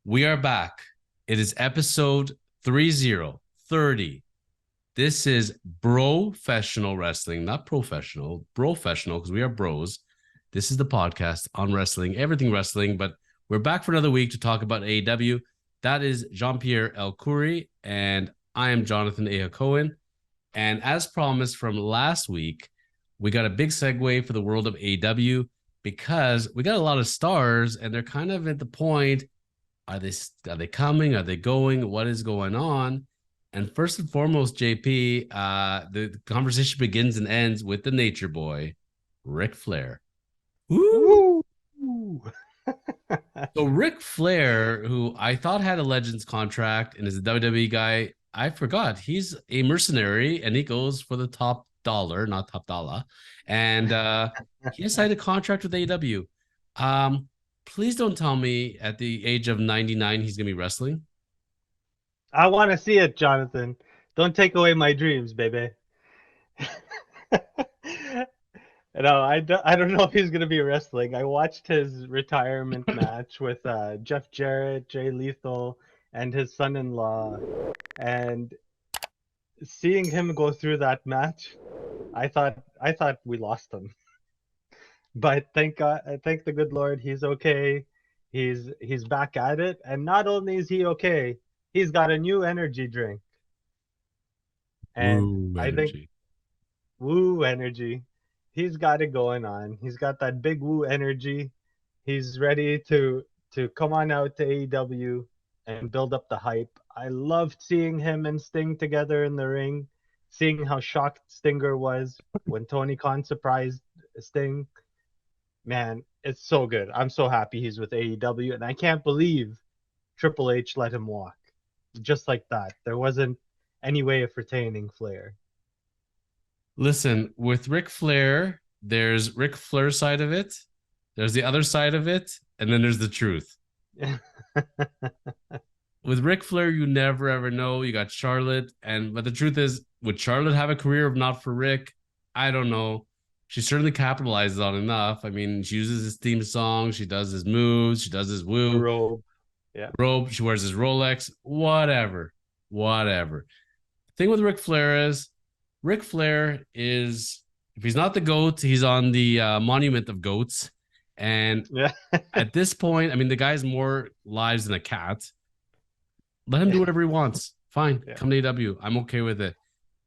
We are back. It is episode 30. This is Professional Wrestling, not professional, professional, because we are bros. This is the podcast on wrestling, everything wrestling, but we're back for another week to talk about AEW. That is Jean-Pierre El-Khoury, and I am Jonathan A. Hacohen. And as promised from last week, we got a big segue for the world of AEW because we got a lot of stars, and they're kind of at the point. Are they coming? Are they going? What is going on? And first and foremost, JP, the conversation begins and ends with the Nature Boy, Ric Flair. Woo! Woo! So Ric Flair, who I thought had a Legends contract and is a WWE guy, I forgot he's a mercenary and he goes for the top dollar, not top dollar. And he has signed a contract with AEW. Um, please don't tell me at the age of 99 he's gonna be wrestling. I want to see it, Jonathan. Don't take away my dreams, baby. No, I don't know if he's going to be wrestling. I watched his retirement match with Jeff Jarrett, Jay Lethal, and his son-in-law. And seeing him go through that match, I thought we lost him. But thank God, thank the good Lord, he's okay. He's back at it. And not only is he okay, he's got a new energy drink. And Woo I think energy. woo energy. He's got it going on. He's got that big woo energy. He's ready to come on out to AEW and build up the hype. I loved seeing him and Sting together in the ring, seeing how shocked Stinger was when Tony Khan surprised Sting. Man, it's so good. I'm so happy he's with AEW, and I can't believe Triple H let him walk just like that. There wasn't any way of retaining Flair. Listen, with Ric Flair, there's Ric Flair side of it, there's the other side of it, and then there's the truth. With Ric Flair, you never ever know. You got Charlotte, and but the truth is, would Charlotte have a career if not for Rick? I don't know. She certainly capitalizes on enough. I mean, she uses his theme song, she does his moves, she does his The woo robe. Yeah. robe, she wears his Rolex, whatever, whatever. The thing with Ric Flair is if he's not the goat, he's on the monument of goats, and Yeah. at this point, I mean, the guy's more lives than a cat. Let him do whatever he wants. Fine, Yeah. come to AW. I'm okay with it.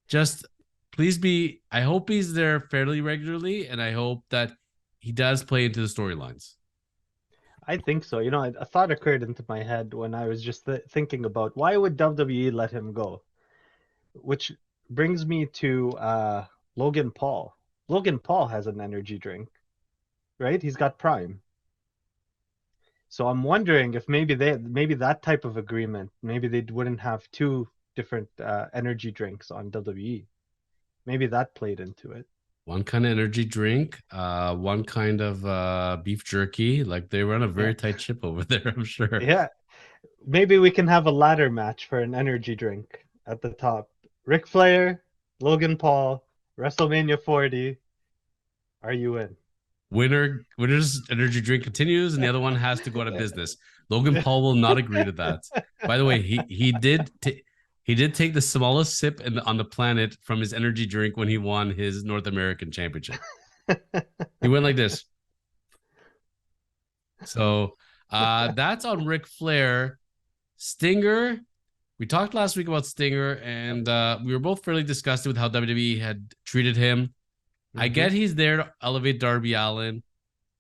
Just please be. I hope he's there fairly regularly, and I hope that he does play into the storylines. I think so. A thought occurred into my head when I was just thinking about why would WWE let him go? Which brings me to Logan Paul. Logan Paul has an energy drink, right? He's got Prime. So I'm wondering if maybe that type of agreement, maybe they wouldn't have two different energy drinks on WWE. Maybe that played into it. One kind of energy drink, one kind of beef jerky. Like they run a Yeah. very tight ship over there, I'm sure. Yeah. Maybe we can have a ladder match for an energy drink at the top. Ric Flair, Logan Paul, WrestleMania 40. Are you in? Winner's energy drink continues, and the other one has to go out of business. Logan Paul will not agree to that. By the way, he did take the smallest sip on the planet from his energy drink when he won his North American Championship. He went like this. So that's on Ric Flair. Stinger. We talked last week about Stinger, and we were both fairly disgusted with how WWE had treated him. I Hmm. get he's there to elevate Darby Allin.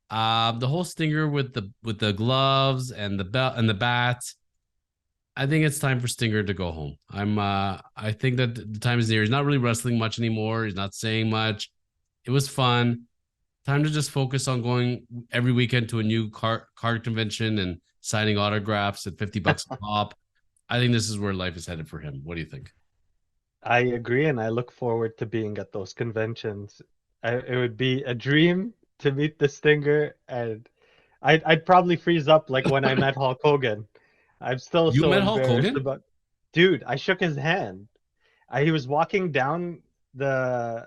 The whole Stinger with the gloves and the belt and the bats. I think it's time for Stinger to go home. I think that the time is near. He's not really wrestling much anymore. He's not saying much. It was fun. Time to just focus on going every weekend to a new card convention and signing autographs at $50 a pop. I think this is where life is headed for him. What do you think? I agree, and I look forward to being at those conventions. It would be a dream to meet the Stinger, and I'd probably freeze up like when I met Hulk Hogan. I'm still You so met Hulk embarrassed Hogan? about. Dude, I shook his hand. He was walking down the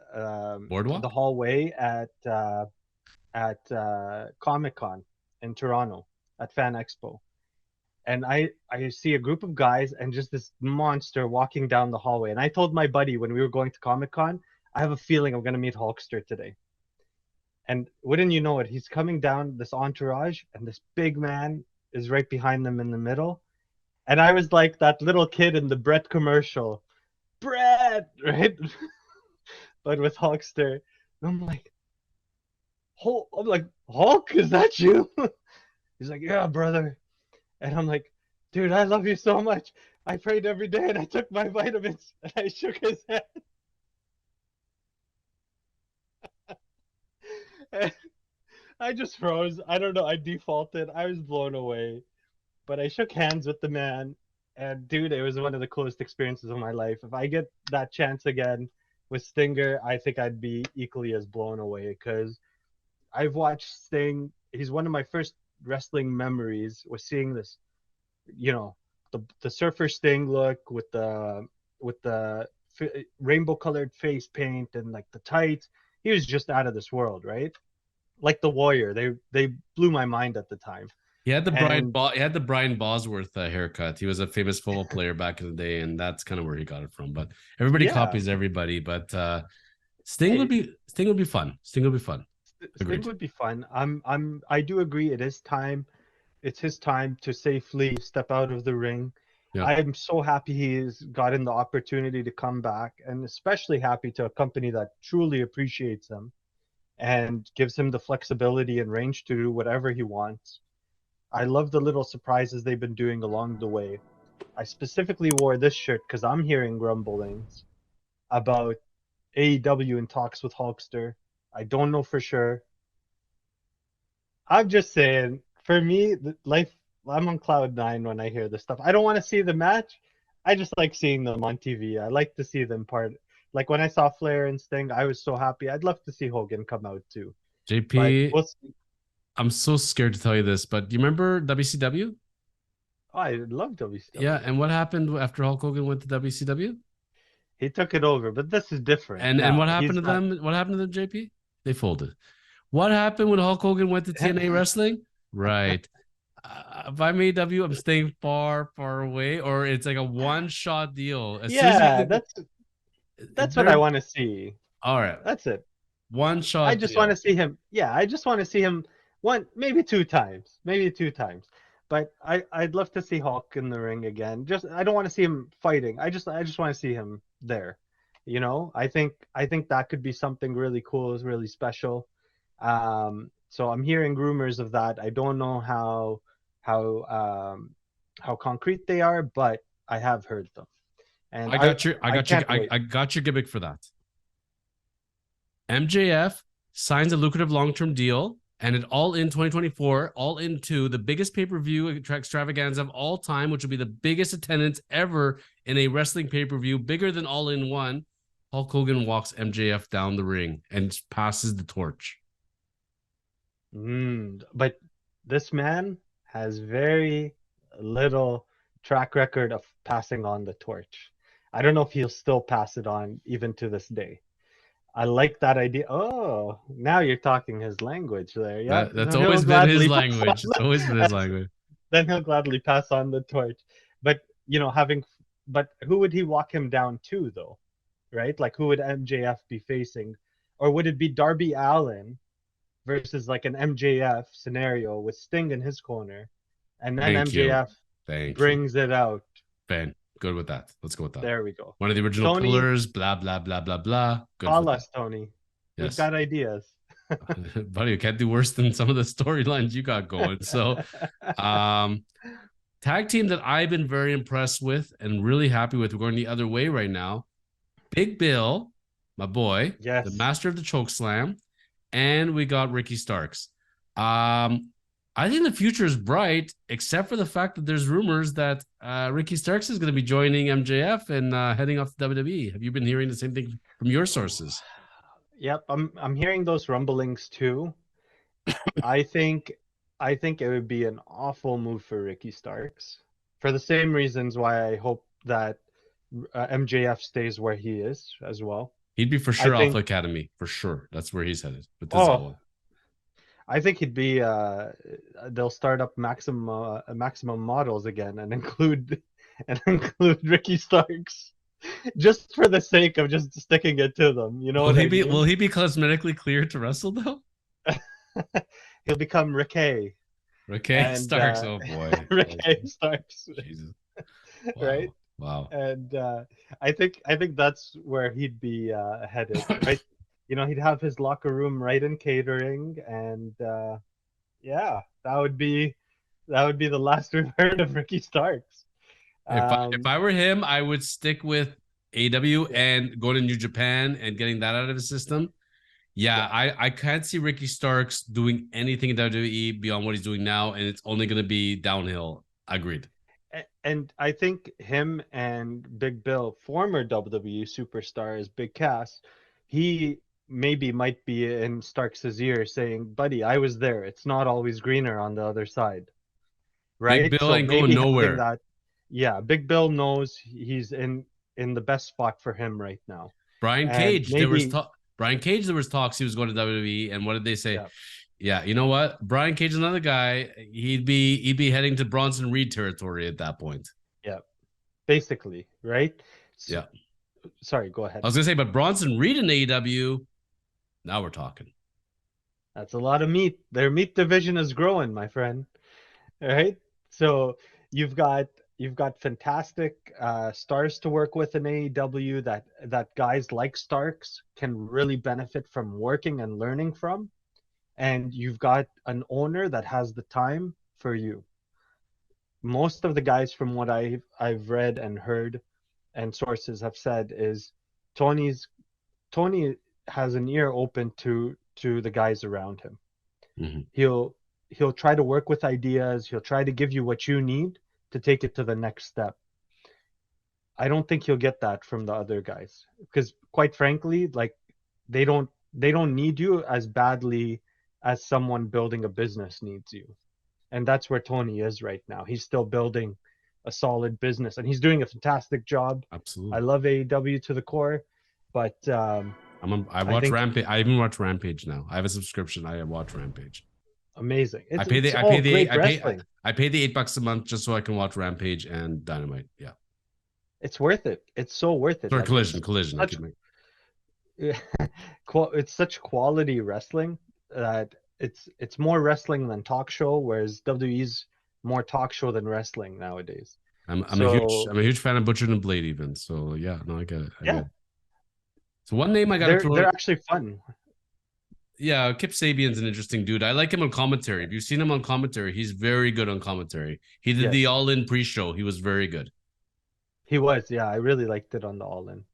Boardwalk? hallway at Comic Con in Toronto at Fan Expo, and I see a group of guys and just this monster walking down the hallway. And I told my buddy when we were going to Comic Con, I have a feeling I'm gonna meet Hulkster today. And wouldn't you know it, he's coming down this entourage, and this big man is right behind them in the middle. And I was like that little kid in the Brett commercial, Brett, right? But with Hulkster. And I'm like, Hulk, is that you? He's like, yeah, brother. And I'm like, dude, I love you so much. I prayed every day and I took my vitamins. And I shook his hand. And I just froze. I don't know. I defaulted. I was blown away. But I shook hands with the man. And dude, it was one of the coolest experiences of my life. If I get that chance again with Stinger, I think I'd be equally as blown away because I've watched Sting. He's one of my first wrestling memories was seeing this, you know, the Surfer Sting look with the rainbow colored face paint and like the tights. He was just out of this world, right? Like the Warrior. They blew my mind at the time. And He had the Brian Bosworth haircut. He was a famous football player back in the day, and that's kind of where he got it from. But everybody yeah, copies everybody. But hey, Sting would be fun. Sting would be fun. Sting Agreed. would be fun. I do agree it is time. It's his time to safely step out of the ring. Yeah. I'm so happy he's gotten the opportunity to come back, and especially happy to a company that truly appreciates him and gives him the flexibility and range to do whatever he wants. I love the little surprises they've been doing along the way. I specifically wore this shirt because I'm hearing grumblings about AEW in talks with Hulkster. I don't know for sure. I'm just saying, for me, life, I'm on cloud nine when I hear this stuff. I don't want to see the match. I just like seeing them on TV. I like to see them part. Like when I saw Flair and Sting, I was so happy. I'd love to see Hogan come out too. But JP, we'll see. I'm so scared to tell you this, but do you remember WCW? Oh, I love Yeah, WCW. and what happened after Hulk Hogan went to WCW? He took it over, but this is different And now. what happened He's to not. them? What happened to them, JP? They folded. What happened when Hulk Hogan went to TNA Wrestling? Right. If I'm AEW, I'm staying far, far away, or it's like a one-shot deal. As soon as you Yeah, get that's what I they're want to see. all right, That's it. I one-shot just want deal. to see him. Yeah, I just want to see him one, maybe two times, maybe two times. But I'd love to see Hulk in the ring again. Just I don't want to see him fighting. I just want to see him there. I think that could be something really cool, really special. So I'm hearing rumors of that. I don't know how how concrete they are, but I have heard them, and I can't wait. I got your gimmick for that. MJF signs a lucrative long-term deal, and it all in 2024, all into the biggest pay-per-view extravaganza of all time, which will be the biggest attendance ever in a wrestling pay-per-view, bigger than All in One. Hulk Hogan walks MJF down the ring and passes the torch. But this man has very little track record of passing on the torch. I don't know if he'll still pass it on even to this day. I like that idea. Oh, now you're talking his language there. Yeah, That's then he'll always been his gladly pass on language. It's always been his language. then he'll gladly pass on the torch. But but who would he walk him down to though? Right? Like who would MJF be facing? Or would it be Darby Allin versus like an MJF scenario with Sting in his corner, and then Thank you. MJF Thank you. brings it out. Ben, good with that. Let's go with that. There we go. One of the original Tony, pillars, blah, blah, blah, blah, blah. Good call with that. us, Tony. We've Yes. got ideas. Buddy, you can't do worse than some of the storylines you got going. So, um, tag team that I've been very impressed with and really happy with. We're going the other way right now. Big Bill, my boy, the Yes. master of the choke slam, and we got Ricky Starks. I think the future is bright, except for the fact that there's rumors that Ricky Starks is going to be joining MJF and heading off to WWE. Have you been hearing the same thing from your sources? Yep, I'm hearing those rumblings too. I think I think it would be an awful move for Ricky Starks for the same reasons why I hope that MJF stays where he is as well. He'd be for I sure Alpha think Academy, for sure. That's where he's headed with this oh, Zoa. I think he'd be. They'll start up maximum models again and include Ricky Starks, just for the sake of just sticking it to them. You know Will what he I be will mean? he be cosmetically cleared to wrestle though? He'll become Ricky Okay, and Starks. Oh boy. Ricky Starks, Jesus. right? Wow. Wow. And I think that's where he'd be headed, right? You know, he'd have his locker room right in catering, and yeah, that would be the last we've heard of Ricky Starks. If Um, I were him, I would stick with AW yeah, and go to New Japan and getting that out of his system. Yeah, yeah. I can't see Ricky Starks doing anything in WWE beyond what he's doing now, and it's only going to be downhill. Agreed. And I think him and Big Bill, former WWE superstars, Big Cass, he maybe might be in Starks' ear saying, "Buddy, I was there. It's not always greener on the other side." Big Right? Bill So ain't going maybe having nowhere. that, yeah, Big Bill knows he's in the best spot for him right now. Brian And Cage, maybe, Brian Cage, there was talks he was going to WWE, and what did they say? yeah, Yeah, you know what? Brian Cage is another guy. He'd be heading to Bronson Reed territory at that point. yeah, basically, right? S Yeah. Sorry, go I ahead. was gonna say, but Bronson Reed in AEW, now we're talking. That's a lot of meat. Their meat division is growing, my friend. All right. So you've got you've got fantastic stars to work with in AEW that guys like Starks can really benefit from working and learning from, and you've got an owner that has the time for you. Most of the guys, from what I've read and heard, and sources have said, is Tony's Tony has an ear open to the guys around him. Mhm. He'll he'll try to work with ideas. He'll try to give you what you need to take it to the next step. I don't think he'll get that from the other guys because, quite frankly, like they don't need you as badly as someone building a business needs you. And that's where Tony is right now. He's still building a solid business and he's doing a fantastic job. I Absolutely. love AEW to the core, but I I watch think Rampage. I even watch Rampage now. I have a subscription. I watch Rampage. amazing. I It's pay it's the I all pay the great I pay wrestling. I pay the $8 a month just so I can watch Rampage and Dynamite. Yeah. It's worth it. It's so worth it. Sorry, Like collision. I such keep making. it's such quality wrestling that it's more wrestling than talk show, whereas WWE's more talk show than wrestling nowadays. I'm So a huge fan of Butcher and Blade even. So yeah, no, I get it. I get yeah, it. So one name I gotta they're throw. actually fun. Yeah, Kip Sabian's an interesting dude. I like him on commentary. If you've seen him on commentary, he's very good on commentary. He did the Yes, All In pre-show. He was very good. he was. Yeah, I really liked it on the All In.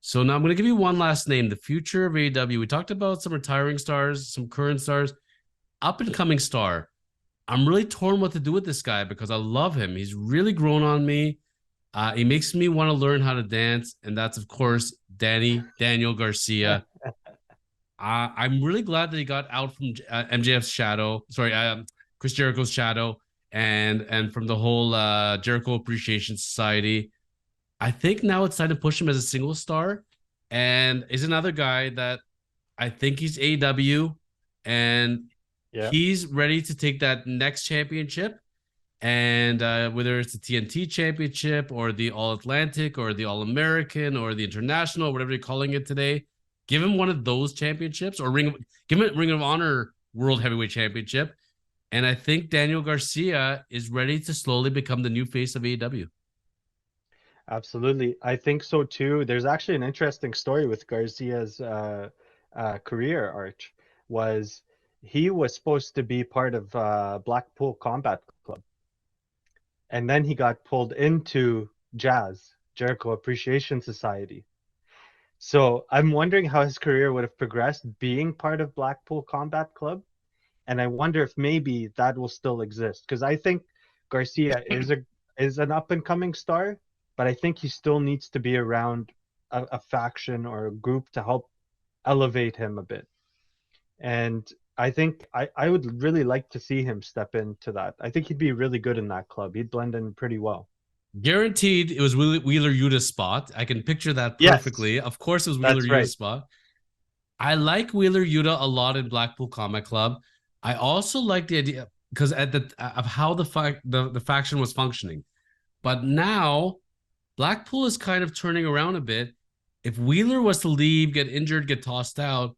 So now I'm going to give you one last name. The future of AEW. We talked about some retiring stars, some current stars, up and coming star. I'm really torn what to do with this guy because I love him. He's really grown on me. He makes me want to learn how to dance, and that's of course Daniel Garcia. I'm really glad that he got out from MJF's shadow. Sorry, Chris Jericho's shadow, and from the whole Jericho Appreciation Society. I think now it's time to push him as a single star, and is another guy that I think he's AW, and Yeah, he's ready to take that next championship. And whether it's the TNT championship or the All Atlantic or the All American or the International, whatever you're calling it today, give him one of those championships or give him a Ring of Honor World Heavyweight Championship. And I think Daniel Garcia is ready to slowly become the new face of AEW. absolutely. I think so too. There's actually an interesting story with Garcia's career arch. Was he was supposed to be part of Blackpool Combat Club, and then he got pulled into Jazz, Jericho Appreciation Society. So I'm wondering how his career would have progressed being part of Blackpool Combat Club, and I wonder if maybe that will still exist because I think Garcia is an up and coming star, but I think he still needs to be around a faction or a group to help elevate him a bit. And I think I would really like to see him step into that. I think he'd be really good in that club. He'd blend in pretty well. Guaranteed it was Wheeler Yuta's spot. I can picture that Yes, perfectly. Of course, it was Wheeler that's Yuta's right. spot. I like Wheeler Yuta a lot in Blackpool Combat Club. I also like the idea because at the of how the faction was functioning, but now Blackpool is kind of turning around a bit. If Wheeler was to leave, get injured, get tossed out,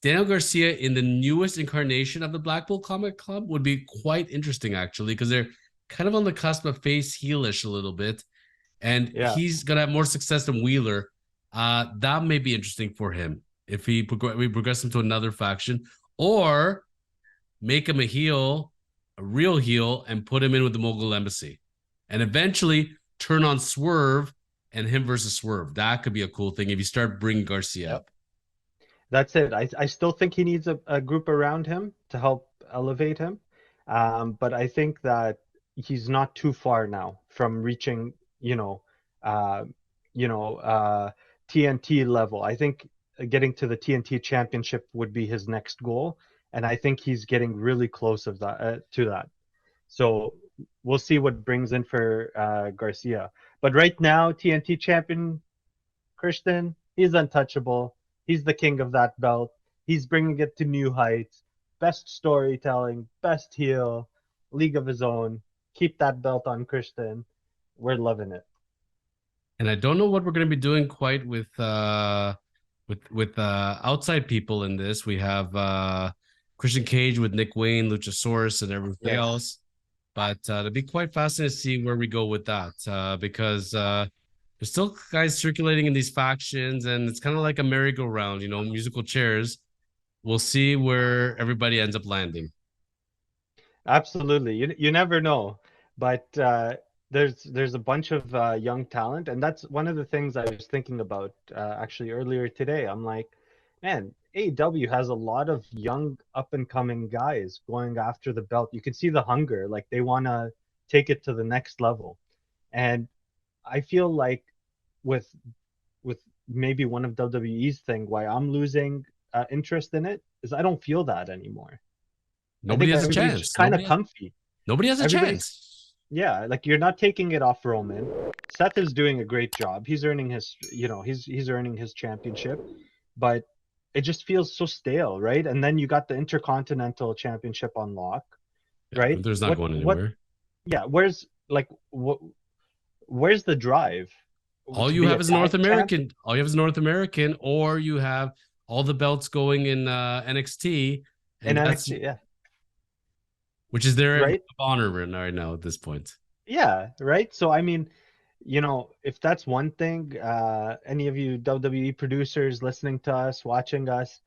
Daniel Garcia in the newest incarnation of the Blackpool Comic Club would be quite interesting, actually, because they're kind of on the cusp of face heelish a little bit, and Yeah. he's gonna have more success than Wheeler. That may be interesting for him if we progress him to another faction, or make him a heel, a real heel, and put him in with the Mogul Embassy, and eventually turn on Swerve and him versus Swerve. That could be a cool thing if you start bringing Garcia Yep. up. That's it. I still think he needs a group around him to help elevate him. But I think that he's not too far now from reaching, uh, you know, uh, TNT level. I think getting to the TNT championship would be his next goal, and I think he's getting really close of that to that. So we'll see what brings in for Garcia. But right now, TNT champion Christian, he's untouchable. He's the king of that belt. He's bringing it to new heights. Best storytelling, best heel, league of his own. Keep that belt on Christian. We're loving it. And I don't know what we're going to be doing quite with outside people in this. We have Christian Cage with Nick Wayne, Luchasaurus, and everything Yes, else. But it'll be quite fascinating to see where we go with that because there's still guys circulating in these factions, and it's kind of like a merry-go-round, musical chairs. We'll see where everybody ends up landing. absolutely. You never know, but there's a bunch of young talent, and that's one of the things I was thinking about actually earlier today. I'm like, man, AEW has a lot of young up and coming guys going after the belt. You can see the hunger, like they want to take it to the next level. And I feel like with with maybe one of WWE's thing, why I'm losing interest in it is I don't feel that anymore. I Nobody think has a everybody's just chance. kind of comfy. Nobody has a Everybody's chance. yeah, like you're not taking it off Roman. Seth is doing a great job. He's earning his, he's earning his championship, but it just feels so stale, right? And then you got the Intercontinental Championship on lock, Yeah, right? Gunther's not going What anywhere. yeah, where's the drive All to you be a have is North tag champ American. All you have is North American, or you have all the belts going in NXT, in and that's NXT? Yeah, which is their ring right? of honor right now at this point. Yeah, right. So I mean, if that's one thing, any of you WWE producers listening to us, watching us,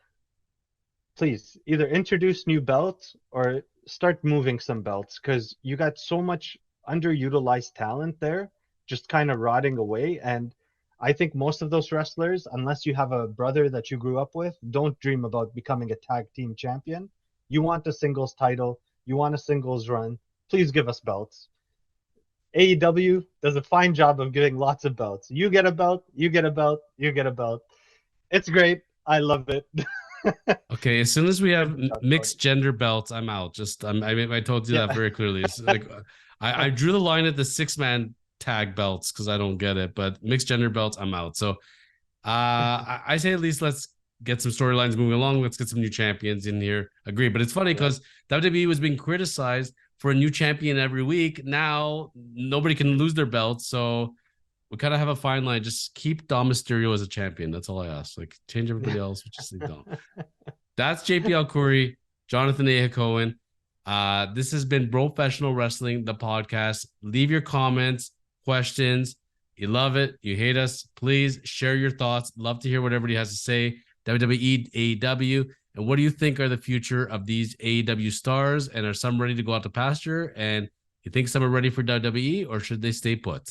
please either introduce new belts or start moving some belts because you got so much underutilized talent there, just kind of rotting away. And I think most of those wrestlers, unless you have a brother that you grew up with, don't dream about becoming a tag team champion. You want a singles title, you want a singles run. Please give us belts. AEW does a fine job of giving lots of belts. You get a belt, you get a belt, you get a belt. It's great. I love it. Okay, as soon as we have Good job, Tony. mixed gender belts, I'm out. I told you Yeah. that very clearly. It's like I drew the line at the 6-man tag belts because I don't get it, but mixed gender belts, I'm out. So I say at least let's get some storylines moving along. Let's get some new champions in here. Agree. But it's funny Yeah. because WWE was being criticized for a new champion every week. Now nobody can lose their belts. So we kind of have a fine line. Just keep Dom Mysterio as a champion. That's all I ask. Like change everybody else, but just leave Dom. That's JP El-Khoury, Jonathan A. Hacohen. This has been Professional Wrestling, the podcast. Leave your comments, questions. You love it, you hate us. Please share your thoughts. Love to hear what everybody has to say. WWE, AEW, and what do you think are the future of these AEW stars? And are some ready to go out to pasture? And you think some are ready for WWE, or should they stay put?